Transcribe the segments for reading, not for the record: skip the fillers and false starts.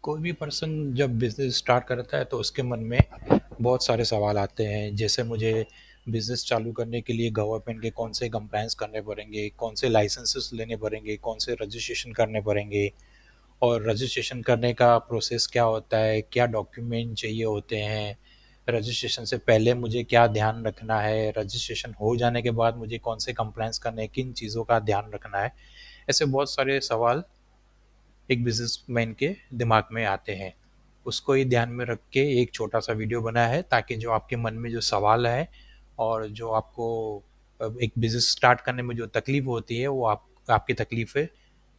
कोई भी पर्सन जब बिजनेस स्टार्ट करता है तो उसके मन में बहुत सारे सवाल आते हैं। जैसे मुझे बिजनेस चालू करने के लिए गवर्नमेंट के कौन से कंप्लायंस करने पड़ेंगे, कौन से लाइसेंसेस लेने पड़ेंगे, कौन से रजिस्ट्रेशन करने पड़ेंगे, और रजिस्ट्रेशन करने का प्रोसेस क्या होता है, क्या डॉक्यूमेंट चाहिए होते हैं, रजिस्ट्रेशन से पहले मुझे क्या ध्यान रखना है, रजिस्ट्रेशन हो जाने के बाद मुझे कौन से कंप्लायंस करने हैं, किन चीज़ों का ध्यान रखना है। ऐसे बहुत सारे सवाल एक बिजनेसमैन के दिमाग में आते हैं। उसको ही ध्यान में रख के एक छोटा सा वीडियो बनाया है, ताकि जो आपके मन में जो सवाल है और जो आपको एक बिजनेस स्टार्ट करने में जो तकलीफ होती है वो आपकी तकलीफें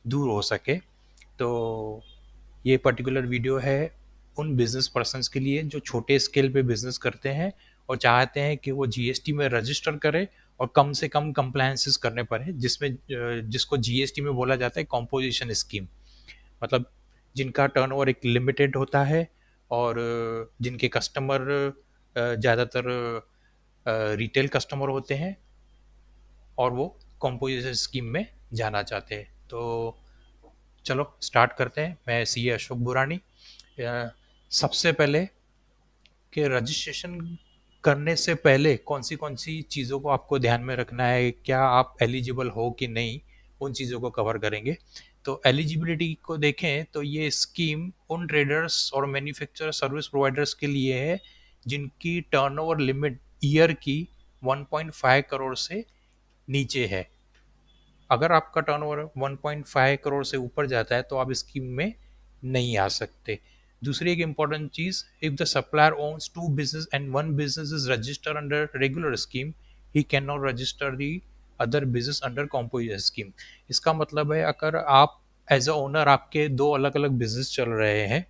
दूर हो सके। तो ये पर्टिकुलर वीडियो है उन बिजनेस पर्सन्स के लिए जो छोटे स्केल पे बिजनेस करते हैं और चाहते हैं कि वो जीएसटी में रजिस्टर करें और कम से कम कंप्लायंसेस करने पड़े, जिसमें जिसको जीएसटी में बोला जाता है कॉम्पोजिशन स्कीम। मतलब जिनका टर्नओवर एक लिमिटेड होता है और जिनके कस्टमर ज़्यादातर रिटेल कस्टमर होते हैं और वो कंपोजिशन स्कीम में जाना चाहते हैं। तो चलो स्टार्ट करते हैं। मैं सी ए अशोक बुरानी। सबसे पहले कि रजिस्ट्रेशन करने से पहले कौन सी चीज़ों को आपको ध्यान में रखना है, क्या आप एलिजिबल हो कि नहीं, उन चीज़ों को कवर करेंगे। तो एलिजिबिलिटी को देखें तो ये स्कीम उन ट्रेडर्स और मैन्युफैक्चरर सर्विस प्रोवाइडर्स के लिए है जिनकी टर्नओवर लिमिट ईयर की 1.5 करोड़ से नीचे है। अगर आपका टर्नओवर 1.5 करोड़ से ऊपर जाता है तो आप स्कीम में नहीं आ सकते। दूसरी एक इम्पॉर्टेंट चीज़, if the supplier owns two business and one business is registered under regular scheme, he can not register the other business under composition scheme. इसका मतलब है अगर आप एज अ ओनर आपके दो अलग अलग बिजनेस चल रहे हैं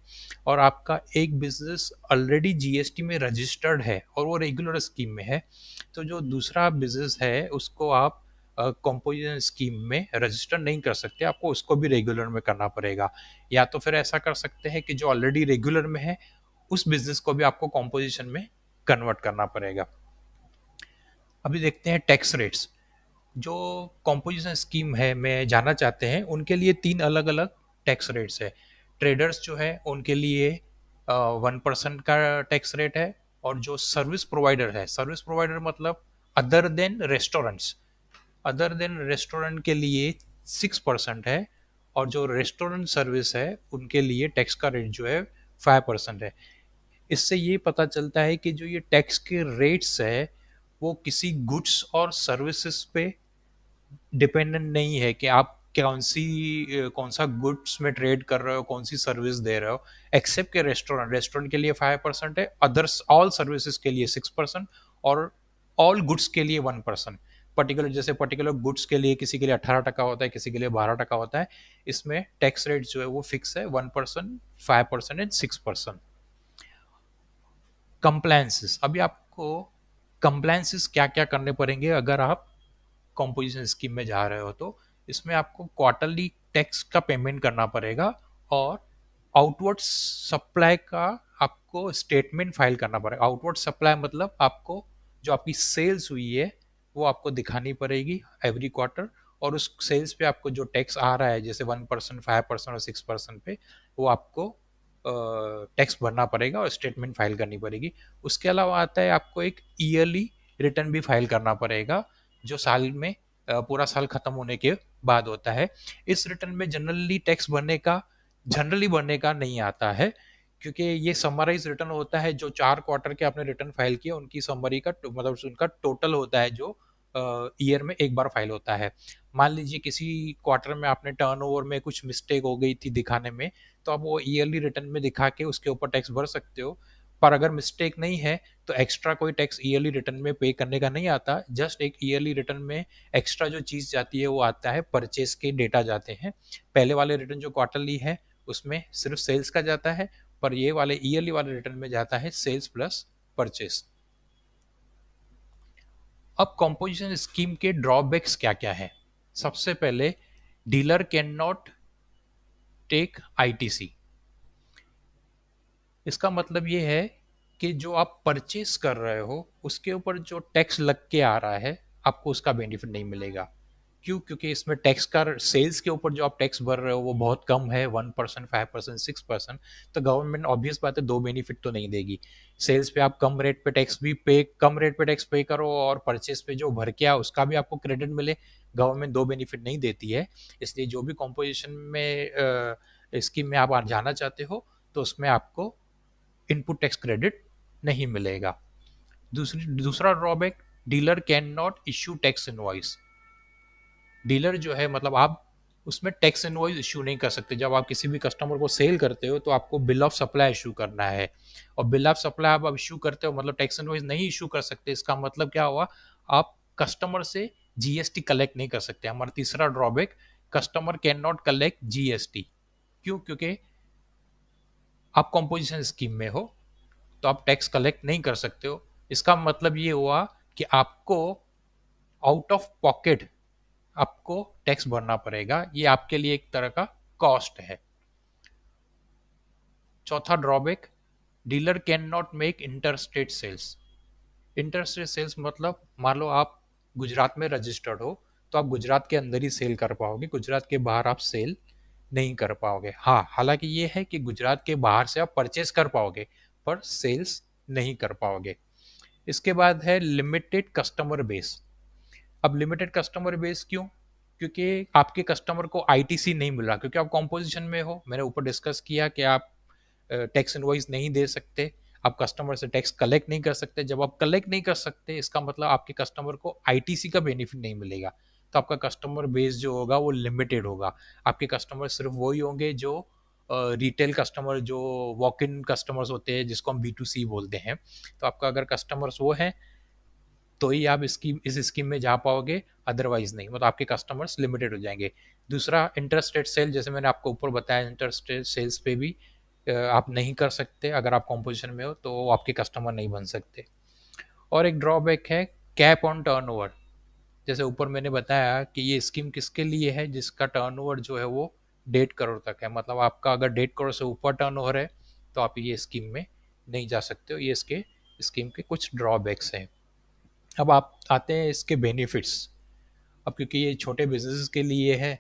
और आपका एक बिजनेस ऑलरेडी जीएसटी में रजिस्टर्ड है और वो रेगुलर स्कीम में है, तो जो दूसरा बिजनेस है उसको आप कंपोजिशन स्कीम में रजिस्टर नहीं कर सकते, आपको उसको भी रेगुलर में करना पड़ेगा। या तो फिर ऐसा कर सकते हैं कि जो ऑलरेडी रेगुलर में है उस बिजनेस को भी आपको कंपोजिशन में कन्वर्ट करना पड़ेगा। अभी देखते हैं टैक्स रेट्स। जो कंपोजिशन स्कीम है में जाना चाहते हैं उनके लिए तीन अलग अलग टैक्स रेट्स है। ट्रेडर्स जो है उनके लिए 1% का टैक्स रेट है, और जो सर्विस प्रोवाइडर है, सर्विस प्रोवाइडर मतलब other than restaurants, other than restaurant के लिए 6% है, और जो रेस्टोरेंट सर्विस है उनके लिए टैक्स का रेट जो है 5% है। इससे ये पता चलता है कि जो ये टैक्स के रेट्स है वो किसी गुड्स और सर्विसेज पे डिपेंडेंट नहीं है कि आप कौन सा गुड्स में ट्रेड कर रहे हो, कौन सी सर्विस दे रहे हो। एक्सेप्ट के रेस्टोरेंट, रेस्टोरेंट के लिए 5% है, अदर्स ऑल सर्विसेज के लिए 6%, और ऑल गुड्स के लिए 1%। पर्टिकुलर जैसे पर्टिकुलर गुड्स के लिए किसी के लिए 18% होता है, किसी के लिए 12% होता है। इसमें टैक्स रेट जो है वो फिक्स है, 1%, 5% एंड 6%। कंप्लायंसेस, अभी आपको कंप्लायंसेस क्या क्या करने पड़ेंगे अगर आप कंपोजिशन स्कीम में जा रहे हो। तो इसमें आपको क्वार्टरली टैक्स का पेमेंट करना पड़ेगा, और आउटवर्ड सप्लाई का आपको स्टेटमेंट फाइल करना पड़ेगा। आउटवर्ड सप्लाई मतलब आपको जो आपकी सेल्स हुई है वो आपको दिखानी पड़ेगी एवरी क्वार्टर, और उस सेल्स पे आपको जो टैक्स आ रहा है जैसे 1%, 5% और 6% पे, वो आपको टैक्स भरना पड़ेगा और स्टेटमेंट फाइल करनी पड़ेगी। उसके अलावा आता है आपको एक ईयरली रिटर्न भी फाइल करना पड़ेगा, जो साल में पूरा साल खत्म होने के बाद होता है। इस रिटर्न में जनरली भरने का नहीं आता है, क्योंकि ये समराइज रिटर्न होता है। जो 4 क्वार्टर के आपने रिटर्न फाइल किया उनकी समरी का मतलब उनका टोटल होता है, जो ईयर में एक बार फाइल होता है। मान लीजिए किसी क्वार्टर में आपने टर्नओवर में कुछ मिस्टेक हो गई थी दिखाने में, तो आप वो ईयरली रिटर्न में दिखा के उसके ऊपर टैक्स भर सकते हो। पर अगर मिस्टेक नहीं है तो एक्स्ट्रा कोई टैक्स ईयरली रिटर्न में पे करने का नहीं आता। जस्ट एक ईयरली रिटर्न में एक्स्ट्रा जो चीज़ जाती है वो आता है, परचेज के डेटा जाते हैं। पहले वाले रिटर्न जो क्वार्टरली है उसमें सिर्फ सेल्स का जाता है, पर ये वाले ईयरली वाले रिटर्न में जाता है सेल्स प्लस परचेज। अब कॉम्पोजिशन स्कीम के ड्रॉबैक्स क्या क्या है। सबसे पहले, dealer can not take ITC. इसका मतलब ये है कि जो आप परचेस कर रहे हो उसके ऊपर जो टैक्स लग के आ रहा है आपको उसका बेनिफिट नहीं मिलेगा। क्यों? क्योंकि इसमें टैक्स का सेल्स के ऊपर जो आप टैक्स भर रहे हो वो बहुत कम है, 1%, 5%, 6%। तो गवर्नमेंट ऑब्वियस बात है 2 बेनिफिट तो नहीं देगी। सेल्स पे आप कम रेट पे टैक्स पे करो और परचेज पे जो भर के आओ उसका भी आपको क्रेडिट मिले, गवर्नमेंट 2 बेनिफिट नहीं देती है। इसलिए जो भी कंपोजिशन में स्कीम में आप जाना चाहते हो तो उसमें आपको इनपुट टैक्स क्रेडिट नहीं मिलेगा। दूसरा drawback, dealer can not issue tax invoice. Dealer जो है मतलब आप उसमें टैक्स इनवॉइस इशू नहीं कर सकते। जब आप किसी भी कस्टमर को सेल करते हो तो आपको बिल ऑफ सप्लाई इशू करना है, और बिल ऑफ सप्लाई आप इशू करते हो मतलब टैक्स इनवॉइस नहीं इशू कर सकते। इसका मतलब क्या हुआ, आप कस्टमर से जीएसटी कलेक्ट नहीं कर सकते। हमारा तीसरा drawback, customer can not collect GST. क्यों? क्योंकि आप कॉम्पोजिशन स्कीम में हो तो आप टैक्स कलेक्ट नहीं कर सकते हो। इसका मतलब ये हुआ कि आपको आउट ऑफ पॉकेट आपको टैक्स भरना पड़ेगा। ये आपके लिए एक तरह का कॉस्ट है। चौथा drawback, dealer can not make inter state sales. Inter state sales मतलब मान लो आप गुजरात में रजिस्टर्ड हो तो आप गुजरात के अंदर ही सेल कर पाओगे, गुजरात के बाहर आप सेल नहीं कर पाओगे। हाँ, हालांकि ये है कि गुजरात के बाहर से आप परचेस कर पाओगे पर सेल्स नहीं कर पाओगे। इसके बाद है लिमिटेड कस्टमर बेस। अब लिमिटेड कस्टमर बेस क्यों? क्योंकि आपके कस्टमर को आईटीसी नहीं मिल रहा, क्योंकि आप कॉम्पोजिशन में हो। मैंने ऊपर डिस्कस किया कि आप टैक्स इनवॉइस नहीं दे सकते, आप कस्टमर से टैक्स कलेक्ट नहीं कर सकते। जब आप कलेक्ट नहीं कर सकते इसका मतलब आपके कस्टमर को आईटीसी का बेनिफिट नहीं मिलेगा। तो आपका कस्टमर बेस जो होगा वो लिमिटेड होगा। आपके कस्टमर सिर्फ वही होंगे जो रिटेल कस्टमर, जो वॉक इन कस्टमर्स होते हैं जिसको हम बी टू सी बोलते हैं। तो आपका अगर कस्टमर्स वो है तो ही आप इस स्कीम में जा पाओगे, अदरवाइज नहीं। मतलब आपके कस्टमर्स लिमिटेड हो जाएंगे। दूसरा, इंटरेस्ट रेट सेल, जैसे मैंने आपको ऊपर बताया, इंटरेस्ट रेट सेल्स पे भी आप नहीं कर सकते। अगर आप कॉम्पोजिशन में हो तो आपके कस्टमर नहीं बन सकते। और एक ड्रॉबैक है कैप ऑन टर्नओवर। जैसे ऊपर मैंने बताया कि ये स्कीम किसके लिए है, जिसका टर्नओवर जो है वो 1.5 करोड़ तक है। मतलब आपका अगर 1.5 करोड़ से ऊपर टर्नओवर है तो आप ये स्कीम में नहीं जा सकते हो। ये इसके स्कीम के कुछ ड्रॉबैक्स हैं। अब आप आते हैं इसके बेनिफिट्स। अब क्योंकि ये छोटे बिजनेस के लिए है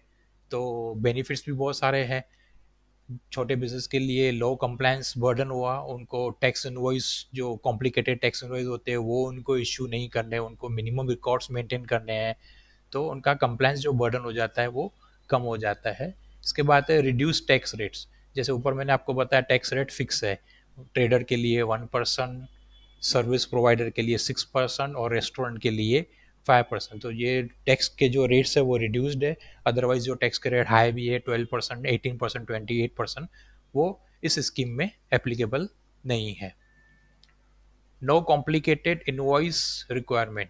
तो बेनिफिट्स भी बहुत सारे हैं। छोटे बिजनेस के लिए लो कंप्लायंस बर्डन हुआ, उनको टैक्स इनवॉइस, जो कॉम्प्लिकेटेड टैक्स इनवॉइस होते हैं वो उनको इश्यू नहीं करने, उनको मिनिमम रिकॉर्ड्स मेंटेन करने हैं। तो उनका कंप्लायंस जो बर्डन हो जाता है वो कम हो जाता है। इसके बाद है रिड्यूस टैक्स रेट्स। जैसे ऊपर मैंने आपको बताया टैक्स रेट फिक्स है, ट्रेडर के लिए 1%, सर्विस प्रोवाइडर के लिए 6% और रेस्टोरेंट के लिए 5%। तो ये टैक्स के जो रेट्स है वो रिड्यूस्ड है। अदरवाइज जो टैक्स के रेट हाई भी है, 12%, 18%, 28%, वो इस स्कीम में एप्लीकेबल नहीं है। No complicated invoice requirement.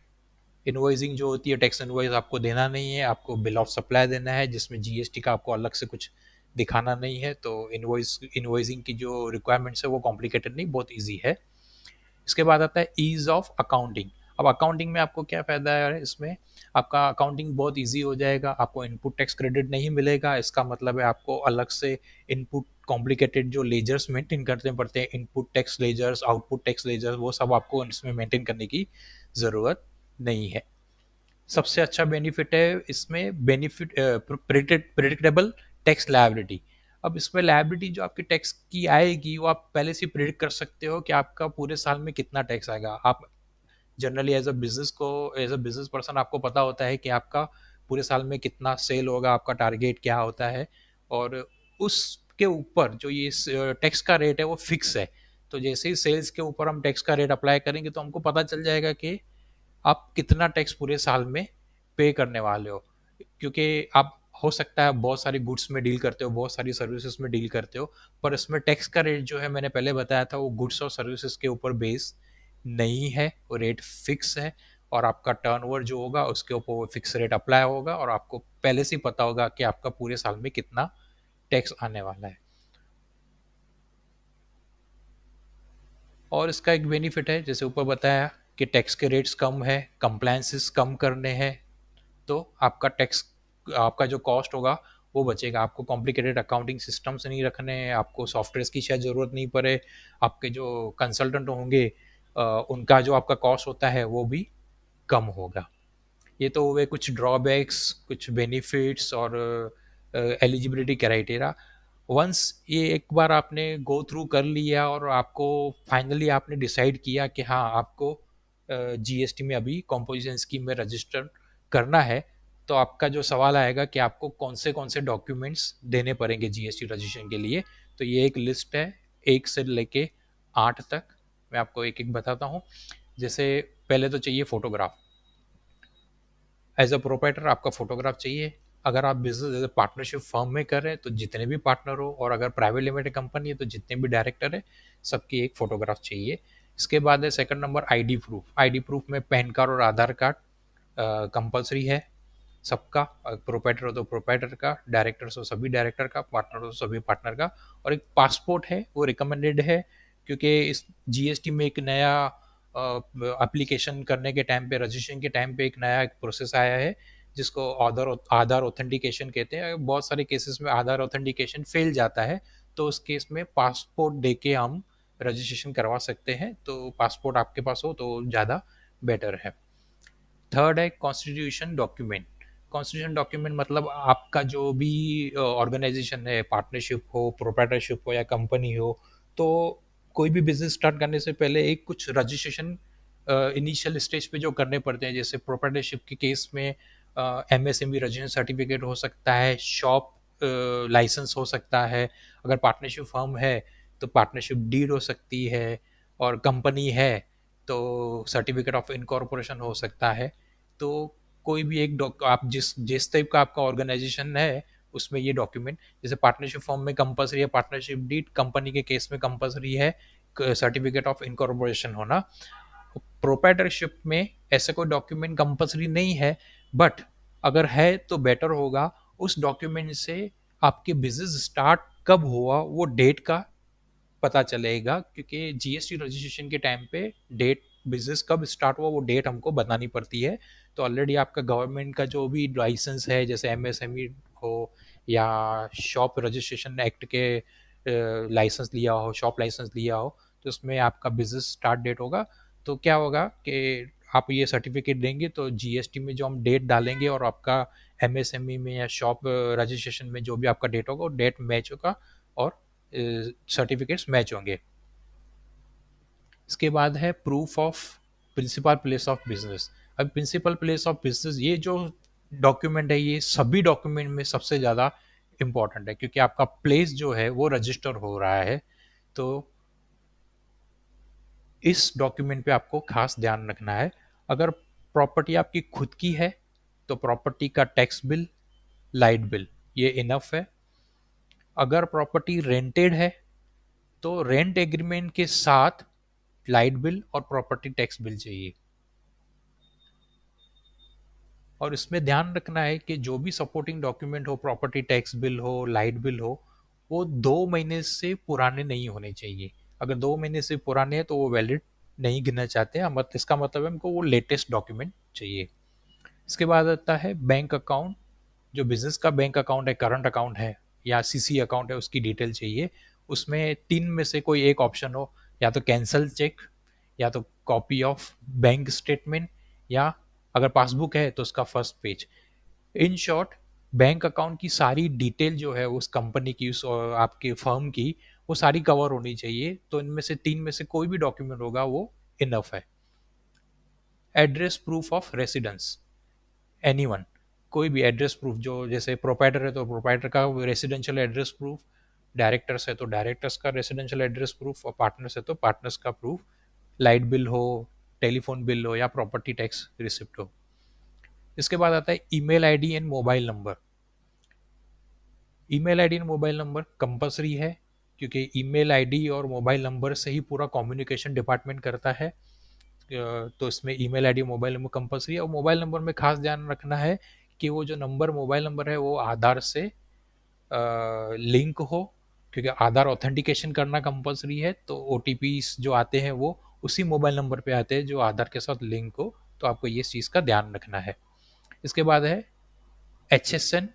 Invoicing जो होती है, टैक्स इनवॉइस आपको देना नहीं है, आपको बिल ऑफ सप्लाई देना है जिसमें जीएसटी का आपको अलग से कुछ दिखाना नहीं है। तो इनवॉइसिंग की जो रिक्वायरमेंट्स है वो कॉम्प्लिकेटेड नहीं, बहुत ईजी है। इसके बाद आता है ईज ऑफ अकाउंटिंग। अब अकाउंटिंग में आपको क्या फ़ायदा है, इसमें आपका अकाउंटिंग बहुत इजी हो जाएगा। आपको इनपुट टैक्स क्रेडिट नहीं मिलेगा। इसका मतलब है आपको अलग से इनपुट कॉम्प्लिकेटेड जो लेजर्स मेंटेन करने पड़ते हैं, input tax ledgers, output tax ledgers, वो सब आपको इसमें मेंटेन करने की ज़रूरत नहीं है। सबसे अच्छा बेनिफिट है इसमें, बेनिफिट प्रिडिक्टेबल टैक्स लायबिलिटी। अब इसमें लायबिलिटी जो आपकी टैक्स की आएगी वो आप पहले से प्रिडिक्ट कर सकते हो कि आपका पूरे साल में कितना टैक्स आएगा। आप generally as a business person आपको पता होता है कि आपका पूरे साल में कितना सेल होगा, आपका टारगेट क्या होता है, और उसके ऊपर जो ये टैक्स का रेट है वो फिक्स है। तो जैसे ही सेल्स के ऊपर हम टैक्स का रेट अप्लाई करेंगे तो हमको पता चल जाएगा कि आप कितना टैक्स पूरे साल में पे करने वाले हो। क्योंकि आप हो सकता है बहुत सारी गुड्स में डील करते हो, बहुत सारी सर्विसेज में डील करते हो, पर इसमें टैक्स का रेट जो है मैंने पहले बताया था वो गुड्स और सर्विसेज के ऊपर बेस नहीं है, वो रेट फिक्स है। और आपका टर्नओवर जो होगा उसके ऊपर वो फिक्स रेट अप्लाई होगा और आपको पहले से ही पता होगा कि आपका पूरे साल में कितना टैक्स आने वाला है। और इसका एक बेनिफिट है, जैसे ऊपर बताया कि टैक्स के रेट्स कम है, कंप्लायंसेस कम करने हैं, तो आपका टैक्स, आपका जो कॉस्ट होगा वो बचेगा। आपको कॉम्प्लिकेटेड अकाउंटिंग सिस्टम्स नहीं रखने हैं, आपको सॉफ्टवेयर की शायद ज़रूरत नहीं पड़े। आपके जो कंसल्टेंट होंगे उनका जो आपका कॉस्ट होता है वो भी कम होगा। ये तो हुए कुछ ड्रॉबैक्स, कुछ बेनिफिट्स और एलिजिबिलिटी क्राइटेरिया। वंस ये एक बार आपने गो थ्रू कर लिया और आपको फाइनली आपने डिसाइड किया कि हाँ आपको जीएसटी में अभी कॉम्पोजिशन स्कीम में रजिस्टर करना है, तो आपका जो सवाल आएगा कि आपको कौन से डॉक्यूमेंट्स देने पड़ेंगे जीएसटी रजिस्ट्रेशन के लिए। तो ये एक लिस्ट है, 1 से लेके 8 तक। मैं आपको एक एक बताता हूँ। जैसे पहले तो चाहिए फोटोग्राफ। एज अ प्रोप्राइटर आपका फोटोग्राफ चाहिए। अगर आप business as a partnership firm में कर रहे हैं तो जितने भी पार्टनर हो, और अगर प्राइवेट लिमिटेड कंपनी है तो जितने भी डायरेक्टर है, सबकी एक फोटोग्राफ चाहिए। इसके बाद है second number ID proof. ID proof में पैन कार्ड और आधार कार्ड कंपलसरी है सबका। प्रोप्राइटर हो तो प्रोप्राइटर का, डायरेक्टर्स हो सभी डायरेक्टर का, पार्टनर हो तो सभी पार्टनर का। और एक पासपोर्ट है, वो रिकमेंडेड है, क्योंकि इस जीएसटी में एक नया एप्लीकेशन करने के टाइम पे, रजिस्ट्रेशन के टाइम पे एक नया एक प्रोसेस आया है जिसको आधार आधार ऑथेंटिकेशन कहते हैं। बहुत सारे केसेस में आधार ऑथेंटिकेशन फेल जाता है, तो उस केस में पासपोर्ट दे के हम रजिस्ट्रेशन करवा सकते हैं। तो पासपोर्ट आपके पास हो तो ज़्यादा बेटर है। थर्ड है कॉन्स्टिट्यूशन डॉक्यूमेंट। कॉन्स्टिट्यूशन डॉक्यूमेंट मतलब आपका जो भी ऑर्गेनाइजेशन है, पार्टनरशिप हो, प्रोप्राइटरशिप हो या कंपनी हो, तो कोई भी बिजनेस स्टार्ट करने से पहले एक कुछ रजिस्ट्रेशन इनिशियल स्टेज पे जो करने पड़ते हैं। जैसे प्रोप्राइटरशिप के केस में एमएसएमई रजिस्ट्रेशन सर्टिफिकेट हो सकता है, शॉप लाइसेंस हो सकता है। अगर पार्टनरशिप फर्म है तो पार्टनरशिप डीड हो सकती है, और कंपनी है तो सर्टिफिकेट ऑफ इनकॉर्पोरेशन हो सकता है। तो कोई भी एक आप जिस जिस टाइप का आपका ऑर्गेनाइजेशन है उसमें ये डॉक्यूमेंट, जैसे पार्टनरशिप फॉर्म में कंपलसरी है पार्टनरशिप डीड, कंपनी के केस में कंपलसरी है सर्टिफिकेट ऑफ इनकॉर्पोरेशन होना। प्रोप्राइटरशिप में ऐसा कोई डॉक्यूमेंट कंपलसरी नहीं है, बट अगर है तो बेटर होगा। उस डॉक्यूमेंट से आपके बिजनेस स्टार्ट कब हुआ वो डेट का पता चलेगा, क्योंकि जीएसटी रजिस्ट्रेशन के टाइम पे डेट, बिजनेस कब स्टार्ट हुआ वो डेट हमको बतानी पड़ती है। तो ऑलरेडी आपका गवर्नमेंट का जो भी लाइसेंस है, जैसे एमएसएमई हो या शॉप रजिस्ट्रेशन एक्ट के लाइसेंस लिया हो, शॉप लाइसेंस लिया हो, तो उसमें आपका बिजनेस स्टार्ट डेट होगा। तो क्या होगा कि आप ये सर्टिफिकेट देंगे तो जीएसटी में जो हम डेट डालेंगे और आपका एमएसएमई में या शॉप रजिस्ट्रेशन में जो भी आपका डेट होगा वो डेट मैच होगा और सर्टिफिकेट्स मैच होंगे। इसके बाद है proof of principal place of business. अब प्रिंसिपल प्लेस ऑफ बिजनेस ये जो डॉक्यूमेंट है, ये सभी डॉक्यूमेंट में सबसे ज़्यादा इम्पॉर्टेंट है, क्योंकि आपका प्लेस जो है वो रजिस्टर हो रहा है। तो इस डॉक्यूमेंट पे आपको खास ध्यान रखना है। अगर प्रॉपर्टी आपकी खुद की है तो प्रॉपर्टी का टैक्स बिल, लाइट बिल, ये इनफ है। अगर प्रॉपर्टी रेंटेड है तो रेंट एग्रीमेंट के साथ लाइट बिल और प्रॉपर्टी टैक्स बिल चाहिए। और इसमें ध्यान रखना है कि जो भी सपोर्टिंग डॉक्यूमेंट हो, प्रॉपर्टी टैक्स बिल हो, लाइट बिल हो, वो 2 महीने से पुराने नहीं होने चाहिए। अगर 2 महीने से पुराने हैं तो वो वैलिड नहीं गिनना चाहते हैं, मत इसका मतलब है हमको वो लेटेस्ट डॉक्यूमेंट चाहिए। इसके बाद आता है बैंक अकाउंट। जो बिजनेस का बैंक अकाउंट है, करंट अकाउंट है या सीसी अकाउंट है, उसकी डिटेल चाहिए। उसमें 3 में से कोई एक ऑप्शन हो, या तो कैंसल चेक, या तो कॉपी ऑफ बैंक स्टेटमेंट, या अगर पासबुक है तो उसका first page. In short, bank account की सारी डिटेल जो है उस कंपनी की, उस आपके फर्म की, वो सारी कवर होनी चाहिए। तो इनमें से 3 में से कोई भी डॉक्यूमेंट होगा वो इनफ है। Address proof of residence, anyone, कोई भी एड्रेस प्रूफ, जो जैसे प्रोपाइटर है तो प्रोपाइटर का रेसिडेंशियल एड्रेस प्रूफ, डायरेक्टर्स है तो डायरेक्टर्स का रेसिडेंशियल एड्रेस प्रूफ, और पार्टनर्स है तो पार्टनर्स का प्रूफ, लाइट बिल हो, टेलीफोन बिल हो या प्रॉपर्टी टैक्स रिसिप्ट हो। इसके बाद आता है email ID and mobile number. Email ID and mobile number compulsory है, क्योंकि ईमेल आईडी और मोबाइल नंबर से ही पूरा कम्युनिकेशन डिपार्टमेंट करता है। तो इसमें email ID mobile number compulsory है। और मोबाइल नंबर में खास ध्यान रखना है कि वो जो नंबर मोबाइल नंबर है वो आधार से लिंक हो, क्योंकि आधार ऑथेंटिकेशन करना कंपलसरी है। तो ओ जो आते हैं वो उसी मोबाइल नंबर पे आते हैं जो आधार के साथ लिंक हो। तो आपको ये चीज़ का ध्यान रखना है। इसके बाद है HSN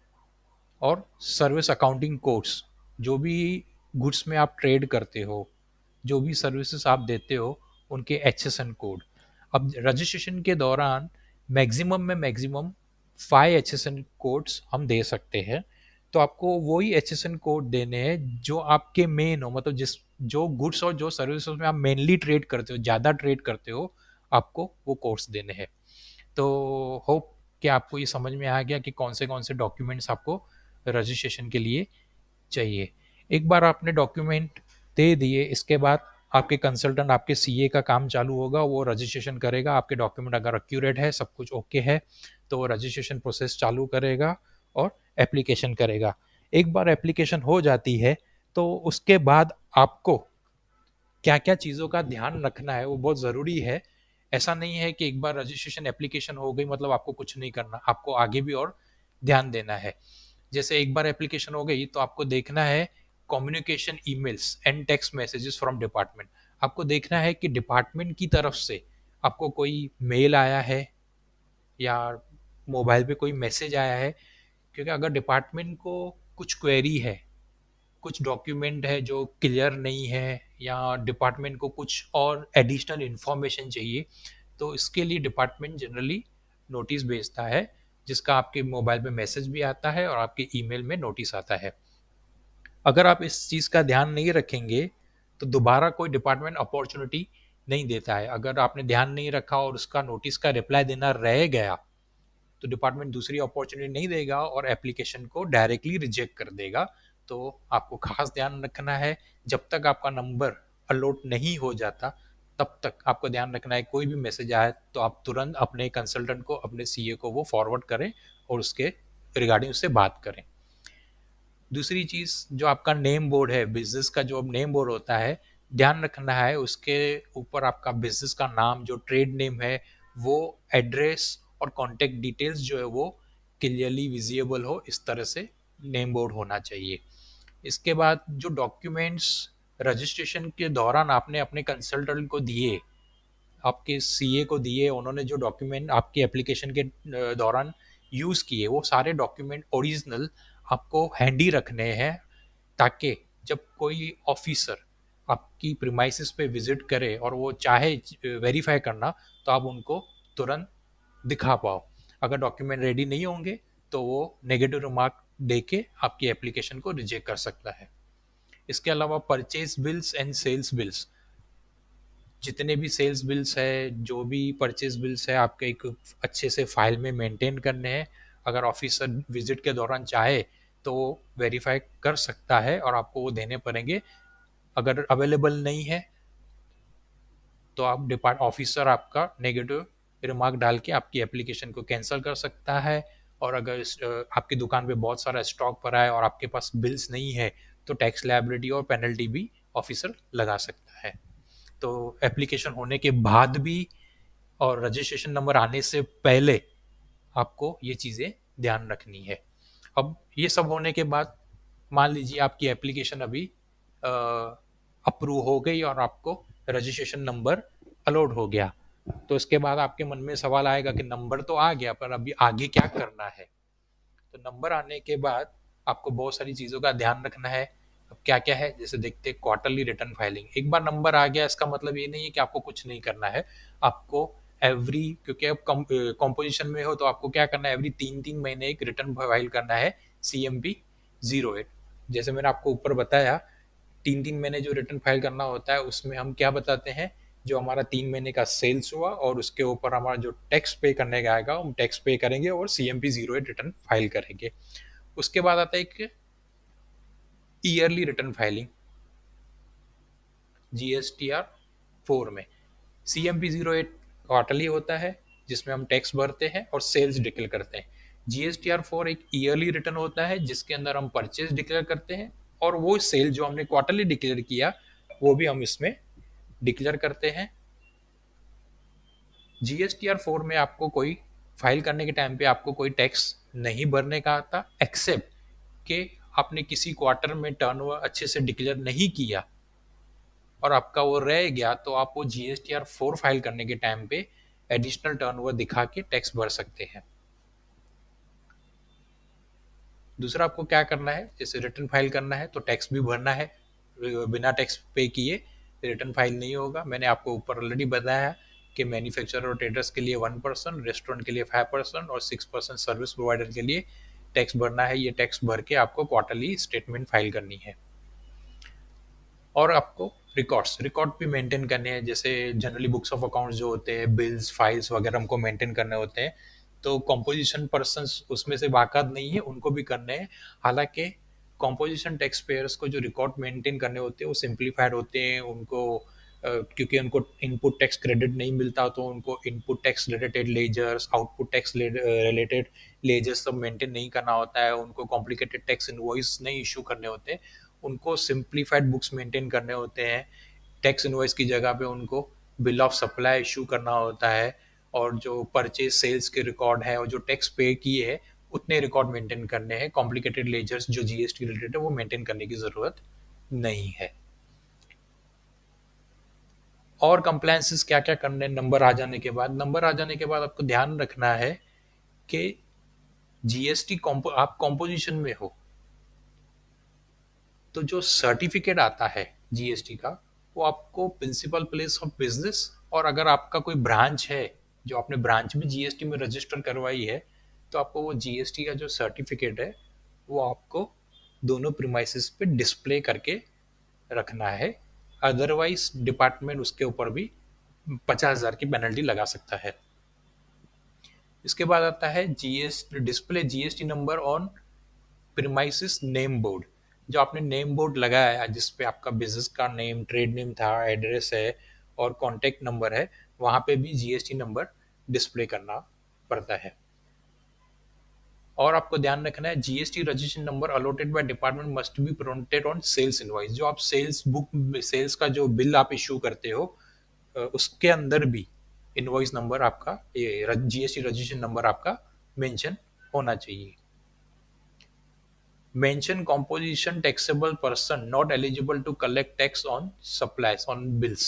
और सर्विस अकाउंटिंग कोड्स। जो भी गुड्स में आप ट्रेड करते हो, जो भी सर्विसेज आप देते हो, उनके HSN कोड। अब रजिस्ट्रेशन के दौरान मैक्सिमम में मैक्सिमम 5 एचएसएन कोड्स हम दे सकते हैं। तो आपको वही एचएसएन कोड देने हैं जो आपके मेन हो, मतलब जिस जो गुड्स और जो सर्विसेज में आप मेनली ट्रेड करते हो, ज़्यादा ट्रेड करते हो, आपको वो कोड्स देने हैं। तो होप कि आपको ये समझ में आ गया कि कौन से डॉक्यूमेंट्स आपको रजिस्ट्रेशन के लिए चाहिए। एक बार आपने डॉक्यूमेंट दे दिए, इसके बाद आपके कंसल्टेंट, आपके सीए का काम चालू होगा। वो रजिस्ट्रेशन करेगा। आपके डॉक्यूमेंट अगर एक्यूरेट है, सब कुछ ओके है, तो वो रजिस्ट्रेशन प्रोसेस चालू करेगा और एप्लीकेशन करेगा। एक बार एप्लीकेशन हो जाती है तो उसके बाद आपको क्या क्या चीज़ों का ध्यान रखना है वो बहुत ज़रूरी है। ऐसा नहीं है कि एक बार रजिस्ट्रेशन एप्लीकेशन हो गई मतलब आपको कुछ नहीं करना, आपको आगे भी और ध्यान देना है। जैसे एक बार एप्लीकेशन हो गई तो आपको देखना है communication emails and text messages from department. आपको देखना है कि डिपार्टमेंट की तरफ से आपको कोई मेल आया है या मोबाइल पे कोई मैसेज आया है। क्योंकि अगर डिपार्टमेंट को कुछ क्वेरी है, कुछ डॉक्यूमेंट है जो क्लियर नहीं है, या डिपार्टमेंट को कुछ और एडिशनल इंफॉर्मेशन चाहिए, तो इसके लिए डिपार्टमेंट जनरली नोटिस भेजता है, जिसका आपके मोबाइल पे मैसेज भी आता है और आपके ईमेल में नोटिस आता है। अगर आप इस चीज़ का ध्यान नहीं रखेंगे तो दोबारा कोई डिपार्टमेंट अपॉर्चुनिटी नहीं देता है। अगर आपने ध्यान नहीं रखा और उसका नोटिस का रिप्लाई देना रह गया तो डिपार्टमेंट दूसरी अपॉर्चुनिटी नहीं देगा और एप्लीकेशन को डायरेक्टली रिजेक्ट कर देगा। तो आपको खास ध्यान रखना है, जब तक आपका नंबर अलॉट नहीं हो जाता तब तक आपको ध्यान रखना है कोई भी मैसेज आए तो आप तुरंत अपने कंसल्टेंट को, अपने सीए को वो फॉरवर्ड करें और उसके रिगार्डिंग उससे बात करें। दूसरी चीज़, जो आपका नेम बोर्ड है, बिजनेस का जो नेम बोर्ड होता है, ध्यान रखना है उसके ऊपर आपका बिजनेस का नाम, जो ट्रेड नेम है, वो एड्रेस और कॉन्टेक्ट डिटेल्स जो है वो क्लियरली विजिबल हो, इस तरह से नेम बोर्ड होना चाहिए। इसके बाद जो डॉक्यूमेंट्स रजिस्ट्रेशन के दौरान आपने अपने कंसल्टेंट को दिए, आपके सीए को दिए, उन्होंने जो डॉक्यूमेंट आपकी एप्लीकेशन के दौरान यूज़ किए, वो सारे डॉक्यूमेंट ओरिजिनल आपको हैंडी रखने हैं, ताकि जब कोई ऑफिसर आपकी प्रीमाइसिस पे विजिट करे और वो चाहे वेरीफाई करना, तो आप उनको तुरंत दिखा पाओ। अगर डॉक्यूमेंट रेडी नहीं होंगे तो वो नेगेटिव रिमार्क दे के आपकी एप्लीकेशन को रिजेक्ट कर सकता है। इसके अलावा purchase bills and sales bills, जितने भी सेल्स बिल्स है, जो भी परचेज बिल्स है, आपके एक अच्छे से फाइल में मेंटेन करने हैं। अगर ऑफिसर विजिट के दौरान चाहे तो वो वेरीफाई कर सकता है और आपको वो देने पड़ेंगे। अगर अवेलेबल नहीं है तो आप डिपार्ट ऑफिसर आपका नेगेटिव रिमार्क डाल के आपकी एप्लीकेशन को कैंसिल कर सकता है। और अगर आपकी दुकान पे बहुत सारा स्टॉक पड़ा है और आपके पास बिल्स नहीं है तो टैक्स लायबिलिटी और पेनल्टी भी ऑफिसर लगा सकता है। तो एप्लीकेशन होने के बाद भी और रजिस्ट्रेशन नंबर आने से पहले आपको ये चीज़ें ध्यान रखनी है। अब ये सब होने के बाद मान लीजिए आपकी एप्लीकेशन अभी अप्रूव हो गई और आपको रजिस्ट्रेशन नंबर अलॉट हो गया। तो इसके बाद आपके मन में सवाल आएगा कि नंबर तो आ गया पर अभी आगे क्या करना है। तो नंबर आने के बाद आपको बहुत सारी चीज़ों का ध्यान रखना है। अब क्या क्या है, जैसे देखते हैं क्वार्टरली रिटर्न फाइलिंग। एक बार नंबर आ गया इसका मतलब ये नहीं है कि आपको कुछ नहीं करना है। आपको एवरी, क्योंकि अब कॉम्पोजिशन में हो तो आपको क्या करना है, एवरी 3-3 महीने एक रिटर्न फाइल करना है, CMP 08। जैसे मैंने आपको ऊपर बताया, 3-3 महीने जो रिटर्न फाइल करना होता है उसमें हम क्या बताते हैं, जो हमारा 3 महीने का सेल्स हुआ और उसके ऊपर हमारा जो टैक्स पे करने का आएगा हम टैक्स पे करेंगे और CMP 08 रिटर्न फाइल करेंगे। उसके बाद आता है एक ईयरली रिटर्न फाइलिंग, GSTR 4 में। CMP 08 क्वार्टरली होता है जिसमें हम टैक्स भरते हैं और सेल्स डिक्लेयर करते हैं। GSTR 4 एक ईयरली रिटर्न होता है जिसके अंदर हम परचेज डिक्लेयर करते हैं और वो सेल जो हमने क्वार्टरली डिक्लेयर किया वो भी हम इसमें डिक्लेयर करते हैं। GSTR 4 में आपको कोई फाइल करने के टाइम पे आपको कोई टैक्स नहीं भरने का आता, एक्सेप्ट कि आपने किसी क्वार्टर में टर्नओवर अच्छे से डिक्लेयर नहीं किया और आपका वो रह गया, तो आप वो GSTR 4 फाइल करने के टाइम पे एडिशनल टर्नओवर दिखा के टैक्स भर सकते हैं। दूसरा आपको क्या करना है, जैसे रिटर्न फाइल करना है तो टैक्स भी भरना है। बिना टैक्स पे किए रिटर्न फाइल नहीं होगा। मैंने आपको ऊपर ऑलरेडी बताया कि मैन्युफैक्चरर और ट्रेडर्स के लिए 1%, रेस्टोरेंट के लिए 5% और 6% सर्विस प्रोवाइडर के लिए टैक्स भरना है। ये टैक्स भर के आपको क्वार्टरली स्टेटमेंट फाइल करनी है। और आपको रिकॉर्ड भी मेंटेन करने हैं, जैसे जनरली बुक्स ऑफ अकाउंट्स जो होते हैं, बिल्स फाइल्स वगैरह हमको मेंटेन करने होते हैं। तो कॉम्पोजिशन पर्सन्स उसमें से बाकात नहीं है, उनको भी करने हैं। हालांकि कॉम्पोजिशन टैक्स पेयर्स को जो रिकॉर्ड मेंटेन करने होते हैं वो सिंप्लीफाइड होते हैं। उनको क्योंकि उनको इनपुट टैक्स क्रेडिट नहीं मिलता, तो उनको input tax related ledgers, output tax related ledgers सब मेंटेन नहीं करना होता है। उनको कॉम्प्लिकेटेड टैक्स इनवॉइस नहीं इशू करने होते, उनको सिंप्लीफाइड बुक्स मेंटेन करने होते हैं। टैक्स इनवॉइस की जगह पे उनको बिल ऑफ सप्लाई इशू करना होता है, और जो परचेज सेल्स के रिकॉर्ड है और जो टैक्स पे किए है उतने रिकॉर्ड मेंटेन करने हैं। कॉम्प्लिकेटेड लेजर्स जो जीएसटी रिलेटेड है वो मेंटेन करने की ज़रूरत नहीं है। और कंप्लायंसेस क्या क्या करने, नंबर आ जाने के बाद, आपको ध्यान रखना है कि जीएसटी आप कॉम्पोजिशन में हो तो जो सर्टिफिकेट आता है जीएसटी का वो आपको प्रिंसिपल प्लेस ऑफ बिजनेस, और अगर आपका कोई ब्रांच है जो आपने ब्रांच भी जीएसटी में रजिस्टर करवाई है, तो आपको वो जीएसटी का जो सर्टिफिकेट है वो आपको दोनों प्रीमाइसेस पे डिस्प्ले करके रखना है। अदरवाइज डिपार्टमेंट उसके ऊपर भी 50,000 की पेनल्टी लगा सकता है। इसके बाद आता है display GST number on premises name board. जो आपने नेम बोर्ड लगाया है जिस पे आपका बिजनेस का नेम, ट्रेड नेम था, एड्रेस है और कॉन्टैक्ट नंबर है, वहां पे भी जीएसटी नंबर डिस्प्ले करना पड़ता है। और आपको ध्यान रखना है GST registration number allotted by department must be printed on sales invoice. जो आप सेल्स बुक, सेल्स का जो बिल आप इशू करते हो उसके अंदर भी इनवॉइस नंबर आपका, ये जीएसटी रजिस्ट्रेशन नंबर आपका मेंशन होना चाहिए। Mention composition taxable person not eligible to collect tax on supplies on bills।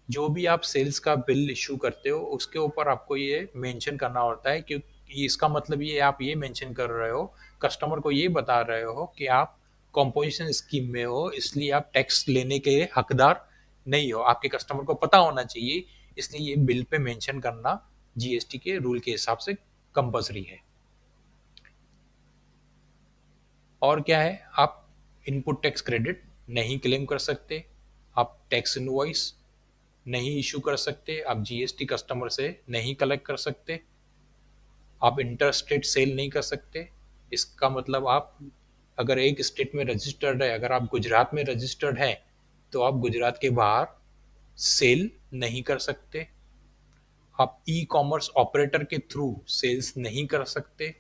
जो भी आप सेल्स का बिल इशू करते हो उसके ऊपर आपको ये मेंशन करना होता है, क्योंकि इसका मतलब ये आप ये मेंशन कर रहे हो, कस्टमर को ये बता रहे हो कि आप कॉम्पोजिशन स्कीम में हो, इसलिए आप टैक्स लेने के हकदार नहीं हो। आपके कस्टमर को पता होना चाहिए, इसलिए ये बिल पे मेंशन करना जीएसटी के रूल के हिसाब से कंपलसरी है। और क्या है, आप इनपुट टैक्स क्रेडिट नहीं क्लेम कर सकते, आप टैक्स इनवॉइस नहीं इशू कर सकते, आप जीएसटी कस्टमर से नहीं कलेक्ट कर सकते, आप इंटर स्टेट सेल नहीं कर सकते। इसका मतलब आप अगर एक स्टेट में रजिस्टर्ड है, अगर आप गुजरात में रजिस्टर्ड हैं तो आप गुजरात के बाहर सेल नहीं कर सकते। आप ई कॉमर्स ऑपरेटर के थ्रू सेल्स नहीं कर सकते।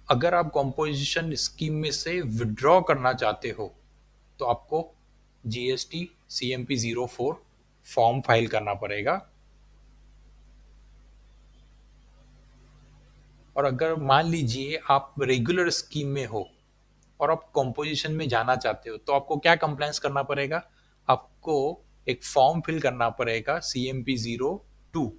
अगर आप कॉम्पोजिशन स्कीम में से विड्रॉ करना चाहते हो तो आपको जीएसटी CMP 04 फॉर्म फाइल करना पड़ेगा। और अगर मान लीजिए आप रेगुलर स्कीम में हो और आप कॉम्पोजिशन में जाना चाहते हो तो आपको क्या कंप्लायंस करना पड़ेगा, आपको एक फॉर्म फिल करना पड़ेगा CMP 02,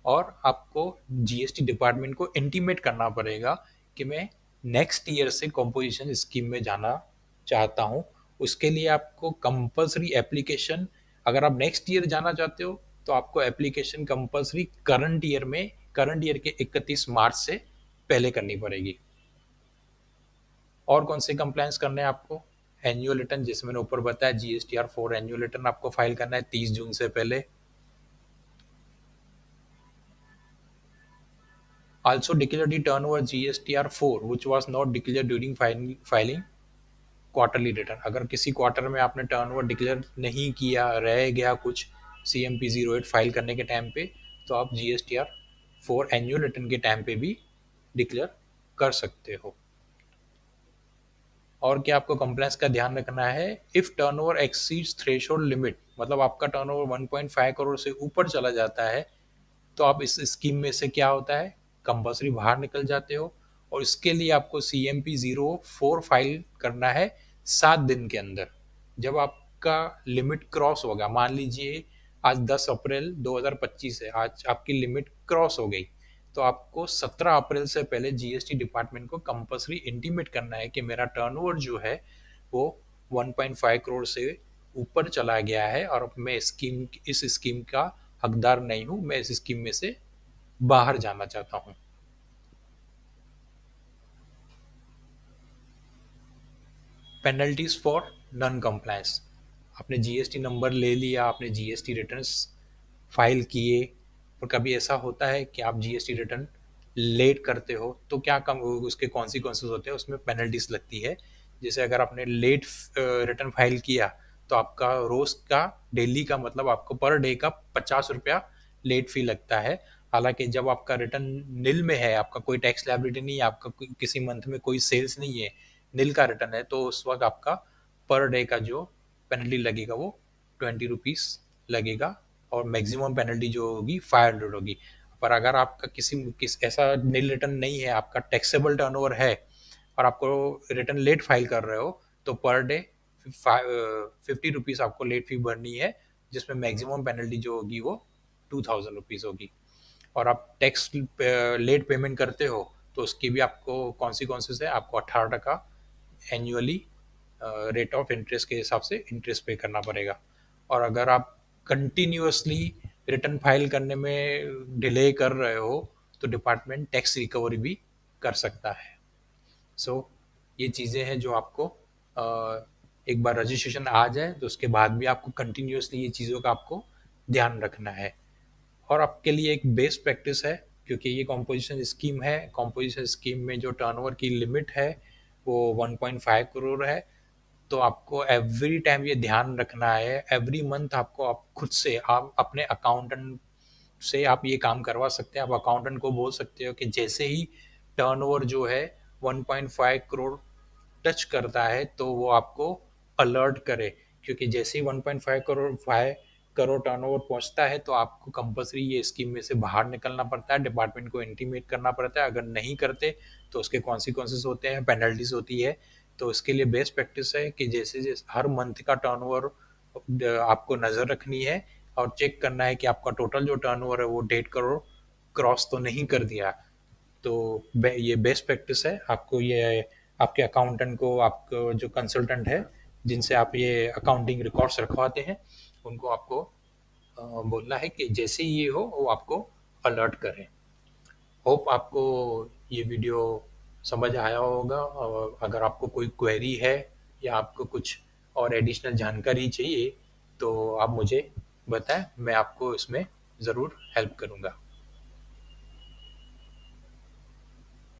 और आपको जीएसटी डिपार्टमेंट को इंटीमेट करना पड़ेगा कि मैं नेक्स्ट ईयर से कंपोजिशन स्कीम में जाना चाहता हूँ। उसके लिए आपको कंपलसरी एप्लीकेशन, अगर आप नेक्स्ट ईयर जाना चाहते हो तो आपको एप्लीकेशन कंपलसरी करंट ईयर के 31 मार्च से पहले करनी पड़ेगी। और कौन से कंप्लायंस करने हैं आपको, एनुअल रिटर्न, जैसे मैंने ऊपर बताया GSTR 4 एनुअल रिटर्न आपको फाइल करना है 30 जून से पहले। Also declare the turnover GSTR 4 which was not declared during filing quarterly return. अगर किसी क्वार्टर में आपने टर्नओवर डिक्लेयर नहीं किया, रह गया कुछ CMP 08 फाइल करने के टाइम पे, तो आप GSTR 4 एनुअल रिटर्न के टाइम पे भी डिक्लेयर कर सकते हो। और क्या आपको कंप्लायंस का ध्यान रखना है, if turnover exceeds threshold limit, मतलब आपका टर्नओवर 1.5 करोड़ से ऊपर चला जाता है तो आप इस स्कीम में से क्या होता है, कंपल्सरी बाहर निकल जाते हो। और इसके लिए आपको CMP 04 फाइल करना है 7 दिन के अंदर। जब आपका लिमिट क्रॉस होगा, मान लीजिए आज 10 अप्रैल 2025 है, आज आपकी लिमिट क्रॉस हो गई, तो आपको 17 अप्रैल से पहले जीएसटी डिपार्टमेंट को कंपल्सरी इंटीमेट करना है कि मेरा टर्नओवर जो है वो 1.5 करोड़ से ऊपर चला गया है और अब मैं इस स्कीम का हकदार नहीं हूँ, मैं इस स्कीम में से बाहर जाना चाहता हूँ। Penalties for non compliance. आपने जीएसटी नंबर ले लिया, आपने जीएसटी रिटर्न्स फाइल किए, और कभी ऐसा होता है कि आप जीएसटी रिटर्न लेट करते हो तो क्या कम उसके कॉन्सिक्वेंसेज होते हैं, उसमें पेनल्टीज लगती है। जैसे अगर आपने लेट रिटर्न फाइल किया तो आपका रोज का, डेली का मतलब आपको पर डे का 50 रुपया लेट फी लगता है। हालांकि जब आपका रिटर्न नील में है, आपका कोई टैक्स लायबिलिटी नहीं है, आपका किसी मंथ में कोई सेल्स नहीं है, नील का रिटर्न है, तो उस वक्त आपका पर डे का जो पेनल्टी लगेगा वो 20 रुपीज़ लगेगा, और मैक्सिमम पेनल्टी जो होगी 500 होगी। पर अगर आपका किस ऐसा नील रिटर्न नहीं है, आपका टैक्सेबल टर्नओवर है और आपको रिटर्न लेट फाइल कर रहे हो, तो पर डे 50 रुपीज़ आपको लेट फी भरनी है, जिसमें मैक्सिमम पेनल्टी जो होगी वो 2000 रुपीज़ होगी। और आप टैक्स लेट पेमेंट करते हो तो उसकी भी आपको कॉन्सिक्वेंसेस है, आपको 18% एनुअली रेट ऑफ इंटरेस्ट के हिसाब से इंटरेस्ट पे करना पड़ेगा। और अगर आप कंटिन्यूअसली रिटर्न फाइल करने में डिले कर रहे हो तो डिपार्टमेंट टैक्स रिकवरी भी कर सकता है। सो ये चीज़ें हैं जो आपको एक बार रजिस्ट्रेशन आ जाए तो उसके बाद भी आपको कंटिन्यूअसली ये चीज़ों का आपको ध्यान रखना है। और आपके लिए एक बेस्ट प्रैक्टिस है, क्योंकि ये कॉम्पोजिशन स्कीम है, कॉम्पोजिशन स्कीम में जो टर्नओवर की लिमिट है वो 1.5 करोड़ है। तो आपको एवरी टाइम ये ध्यान रखना है, एवरी मंथ आपको आप खुद से, आप अपने अकाउंटेंट से आप ये काम करवा सकते हैं। आप अकाउंटेंट को बोल सकते हो कि जैसे ही टर्नओवर जो है 1.5 करोड़ टच करता है तो वो आपको अलर्ट करे, क्योंकि जैसे ही 1.5 करोड़ टर्नओवर पहुंचता है तो आपको कंपलसरी ये स्कीम में से बाहर निकलना पड़ता है, डिपार्टमेंट को इंटीमेट करना पड़ता है। अगर नहीं करते तो उसके कॉन्सिक्वेंसेस होते हैं, पेनल्टीज होती है। तो इसके लिए बेस्ट प्रैक्टिस है कि जैसे जैसे हर मंथ का टर्नओवर आपको नज़र रखनी है और चेक करना है कि आपका टोटल जो टर्नओवर है वो 1.5 करोड़ क्रॉस तो नहीं कर दिया। तो ये बेस्ट प्रैक्टिस है। आपको ये आपके अकाउंटेंट को, आपको जो कंसल्टेंट है जिनसे आप ये अकाउंटिंग रिकॉर्ड्स रखवाते हैं, उनको आपको बोलना है कि जैसे ही ये हो वो आपको अलर्ट करें। होप आपको ये वीडियो समझ आया होगा, और अगर आपको कोई क्वेरी है या आपको कुछ और एडिशनल जानकारी चाहिए तो आप मुझे बताएं, मैं आपको इसमें ज़रूर हेल्प करूँगा।